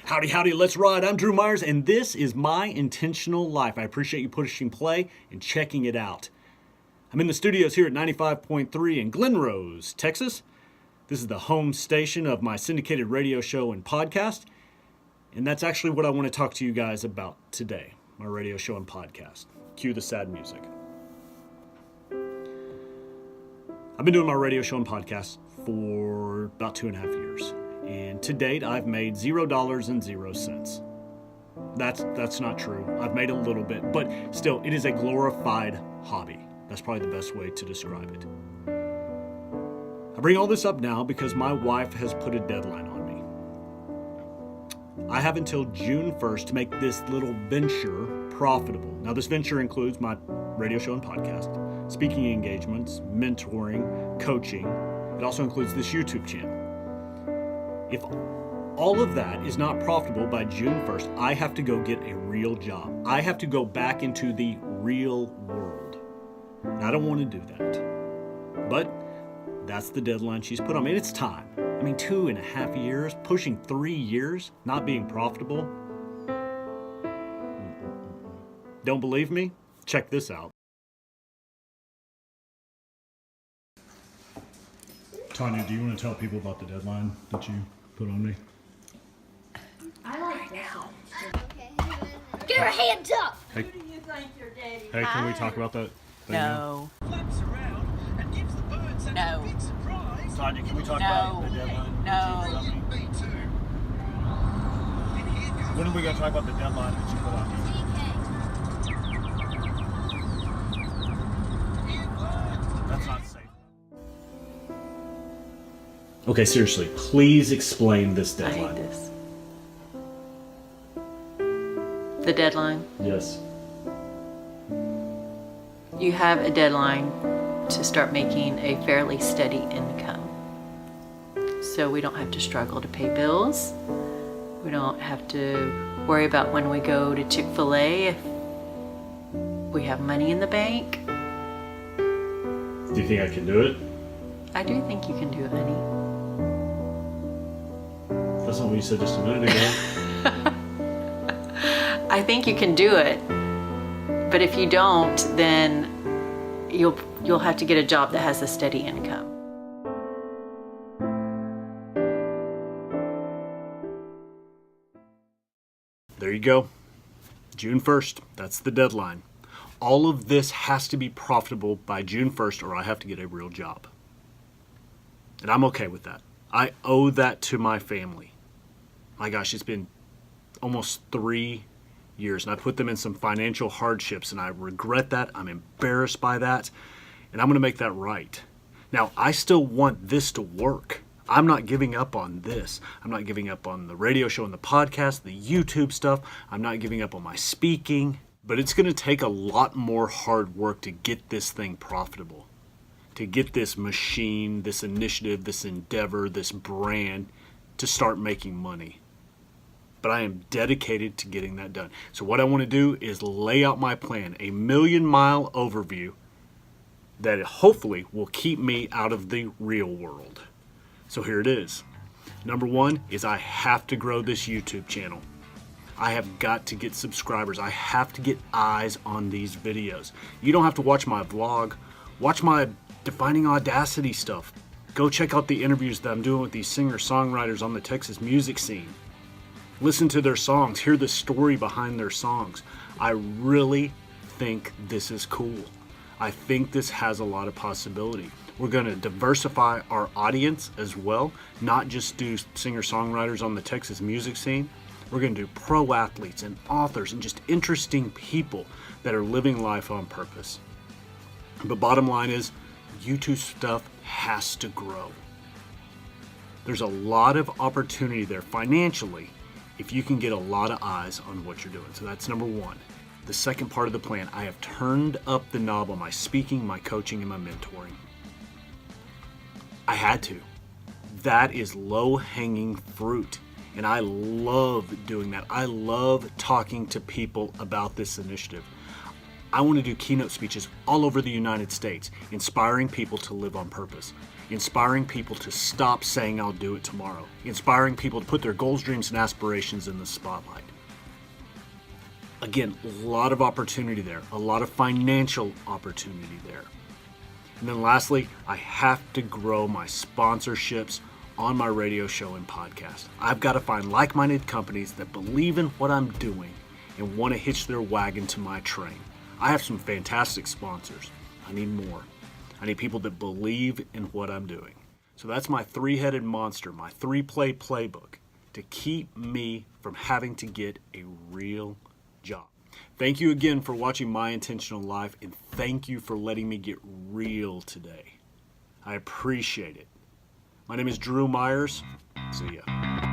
Howdy, howdy, let's ride. I'm Drew Myers, and this is My Intentional Life. I appreciate you pushing play and checking it out. I'm in the studios here at 95.3 in Glen Rose, Texas. This is the home station of my syndicated radio show and podcast, and that's actually what I want to talk to you guys about today, my radio show and podcast. Cue the sad music. I've been doing my radio show and podcast for about 2.5 years. And to date, I've made $0.00. That's not true. I've made a little bit, but still, it is a glorified hobby. That's probably the best way to describe it. I bring all this up now because my wife has put a deadline on me. I have until June 1st to make this little venture profitable. Now, this venture includes my radio show and podcast, speaking engagements, mentoring, coaching. It also includes this YouTube channel. If all of that is not profitable by June 1st, I have to go get a real job. I have to go back into the real world. And I don't want to do that. But that's the deadline she's put on me. And it's time. 2.5 years, pushing 3 years, not being profitable. Don't believe me? Check this out. Tanya, do you want to tell people about the deadline that you put on me? I like now. Okay. Get her hands up! Hey, Who do you think your daddy? hey, can we talk about that thing now? No. Flaps around and gives the birds a No. big surprise. Tanya, can we talk No. about the deadline? that you put on me? Me too. And here goes When are we going to talk about the deadline that you put on me? That's not safe. Okay, seriously, please explain this I hate deadline. this. The deadline. Yes. You have a deadline to start making a fairly steady income. So we don't have to struggle to pay bills. We don't have to worry about when we go to Chick-fil-A if we have money in the bank. Do you think I can do it? I do think you can do it, honey. That's not what you said just a minute ago. I think you can do it. But if you don't, then you'll have to get a job that has a steady income. There you go. June 1st. That's the deadline. All of this has to be profitable by June 1st or I have to get a real job. And I'm okay with that. I owe that to my family. My gosh, it's been almost 3 years and I put them in some financial hardships and I regret that. I'm embarrassed by that. And I'm going to make that right. Now, I still want this to work. I'm not giving up on this. I'm not giving up on the radio show and the podcast, the YouTube stuff. I'm not giving up on my speaking. But it's going to take a lot more hard work to get this thing profitable. To get this machine, this initiative, this endeavor, this brand to start making money. But I am dedicated to getting that done. So what I want to do is lay out my plan, a 1,000,000-mile overview that hopefully will keep me out of the real world. So here it is. Number one is I have to grow this YouTube channel. I have got to get subscribers. I have to get eyes on these videos. You don't have to watch my vlog. Watch my Defining Audacity stuff. Go check out the interviews that I'm doing with these singer-songwriters on the Texas music scene. Listen to their songs. Hear the story behind their songs. I really think this is cool. I think this has a lot of possibility. We're going to diversify our audience as well, not just do singer-songwriters on the Texas music scene. We're going to do pro athletes and authors and just interesting people that are living life on purpose. But bottom line is, YouTube stuff has to grow. There's a lot of opportunity there financially if you can get a lot of eyes on what you're doing. So that's number one. The second part of the plan, I have turned up the knob on my speaking, my coaching, and my mentoring. I had to. That is low-hanging fruit. And I love doing that. I love talking to people about this initiative. I want to do keynote speeches all over the United States, inspiring people to live on purpose. inspiring people to stop saying I'll do it tomorrow, inspiring people to put their goals, dreams, and aspirations in the spotlight. Again, a lot of opportunity there, a lot of financial opportunity there. And then lastly, I have to grow my sponsorships on my radio show and podcast. I've got to find like-minded companies that believe in what I'm doing and want to hitch their wagon to my train. I have some fantastic sponsors. I need more. I need people that believe in what I'm doing. So that's my three-headed monster, my three-play playbook to keep me from having to get a real job. Thank you again for watching My Intentional Life, and thank you for letting me get real today. I appreciate it. My name is Drew Myers. See ya.